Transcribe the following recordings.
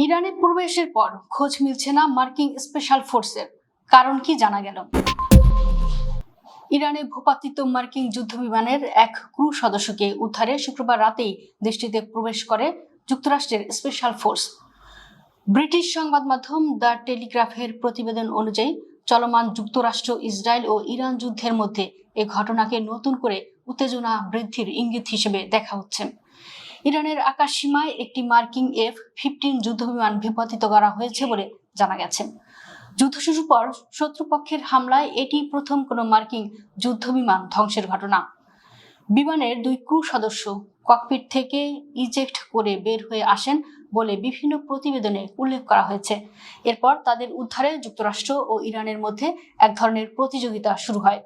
ইরানে প্রবেশের পর খোঁজ মিলছে না মার্কিন স্পেশাল ফোর্সের। কারণ কি জানা গেল? ইরানে ভূপাতিত মার্কিন যুদ্ধবিমানের এক ক্রু সদস্যকে উদ্ধারে শুক্রবার রাতেই দেশটিতে প্রবেশ করে যুক্তরাষ্ট্রের স্পেশাল ফোর্স। ব্রিটিশ সংবাদ মাধ্যম দ্য টেলিগ্রাফের প্রতিবেদন অনুযায়ী চলমান যুক্তরাষ্ট্র, ইসরায়েল ও ইরান যুদ্ধের মধ্যে এ ঘটনাকে নতুন করে উত্তেজনা বৃদ্ধির ইঙ্গিত হিসেবে দেখা হচ্ছে। ইরানের আকাশ সীমায় একটি মার্কিন F-15 যুদ্ধবিমান ভূপাতিত করা হয়েছে বলে জানা গেছে। যুদ্ধ শুরুর পর শত্রুপক্ষের হামলায় এটি প্রথম কোনো মার্কিন যুদ্ধবিমান ধ্বংসের ঘটনা। বিমানের দুই ক্রু সদস্য ককপিট থেকে ইজেক্ট করে বের হয়ে আসেন বলে বিভিন্ন প্রতিবেদনে উল্লেখ করা হয়েছে। এরপর তাদের উদ্ধারে যুক্তরাষ্ট্র ও ইরানের মধ্যে এক ধরনের প্রতিযোগিতা শুরু হয়।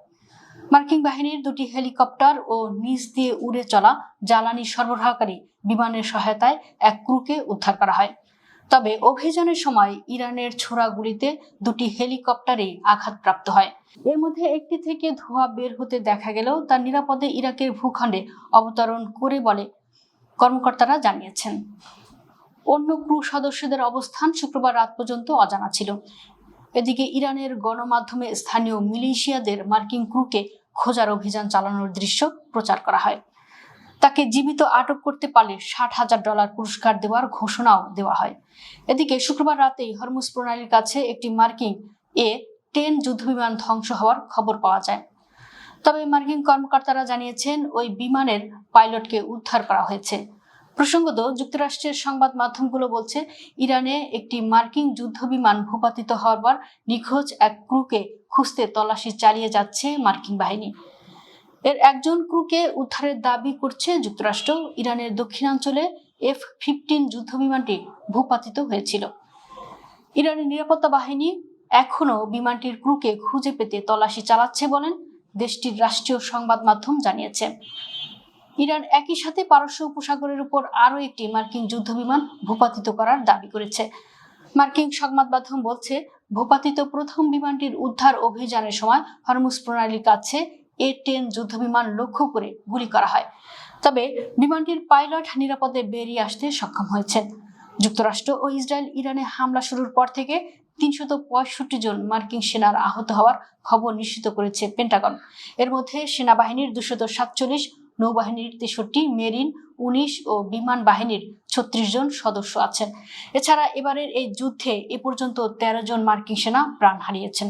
মার্কিন বাহিনীর দুটি হেলিকপ্টার ও নিচ দিয়ে উড়ে চলা জ্বালানি সরবরাহকারী বিমানের সহায়তায় এক ক্রুকে উদ্ধার করা হয়। তবে অভিযানের সময় ইরানের ছোড়া গুলিতে দুটি হেলিকপ্টারেই আঘাতপ্রাপ্ত হয়। এর মধ্যে একটি থেকে ধোঁয়া বের হতে দেখা গেলেও তার নিরাপদে ইরাকের ভূখণ্ডে অবতরণ করে বলে কর্মকর্তারা জানিয়েছেন। অন্য ক্রু সদস্যদের অবস্থান শুক্রবার রাত পর্যন্ত অজানা ছিল। এদিকে ইরানের গণমাধ্যমে স্থানীয় মিলিশিয়াদের মার্কিন ক্রুকে খোঁজার অভিযান চালানোর দৃশ্য প্রচার করা হয়। তাকে জীবিত আটক করতে পারলে $60,000 পুরস্কার দেওয়ার ঘোষণাও দেওয়া হয়। এদিকে শুক্রবার রাতেই হরমুজ প্রণালীর কাছে একটি মার্কিন A-10 যুদ্ধবিমান ধ্বংস হওয়ার খবর পাওয়া যায়। তবে মার্কিন কর্মকর্তারা জানিয়েছেন ওই বিমানের পাইলটকে উদ্ধার করা হয়েছে। প্রসঙ্গত, যুক্তরাষ্ট্রের সংবাদ মাধ্যমগুলো বলছে ইরানে একটি মার্কিন যুদ্ধবিমান ভূপাতিত হওয়ার পর নিখোঁজ এক ক্রুকে খুঁজতে তল্লাশি চালিয়ে যাচ্ছে মার্কিন বাহিনী। এর একজন ক্রুকে উদ্ধারের দাবি করছে যুক্তরাষ্ট্র। ইরানের দক্ষিণাঞ্চলে F-15 যুদ্ধবিমানটি ভূপাতিত হয়েছিল। ইরানের নিরাপত্তা বাহিনী এখনো বিমানটির ক্রুকে খুঁজে পেতে তল্লাশি চালাচ্ছে বলেন দেশটির রাষ্ট্রীয় সংবাদ মাধ্যম জানিয়েছে। ইরান একই সাথে পারস্য উপসাগরের উপর আরও একটি মার্কিন যুদ্ধবিমান ভূপাতিত করার দাবি করেছে। মার্কিন সংবাদ মাধ্যম বলছে, ভূপাতিত প্রথম বিমানটির উদ্ধার অভিযানের সময় হরমুজ প্রণালীর কাছে A-10 যুদ্ধবিমান লক্ষ্য করে গুলি করা হয়। তবে বিমানটির পাইলট নিরাপদে বেরিয়ে আসতে সক্ষম হয়েছেন। যুক্তরাষ্ট্র ও ইসরায়েল ইরানে হামলা শুরুর পর থেকে 365 জন মার্কিন সেনার আহত হওয়ার খবর নিশ্চিত করেছে পেন্টাগন। এর মধ্যে সেনাবাহিনীর 247, নৌবাহিনীর 63, মেরিন 19 ও বিমান বাহিনীর 36 জন সদস্য আছেন। এছাড়া এবারের এই যুদ্ধে এ পর্যন্ত 13 জন মার্কিন সেনা প্রাণ হারিয়েছেন।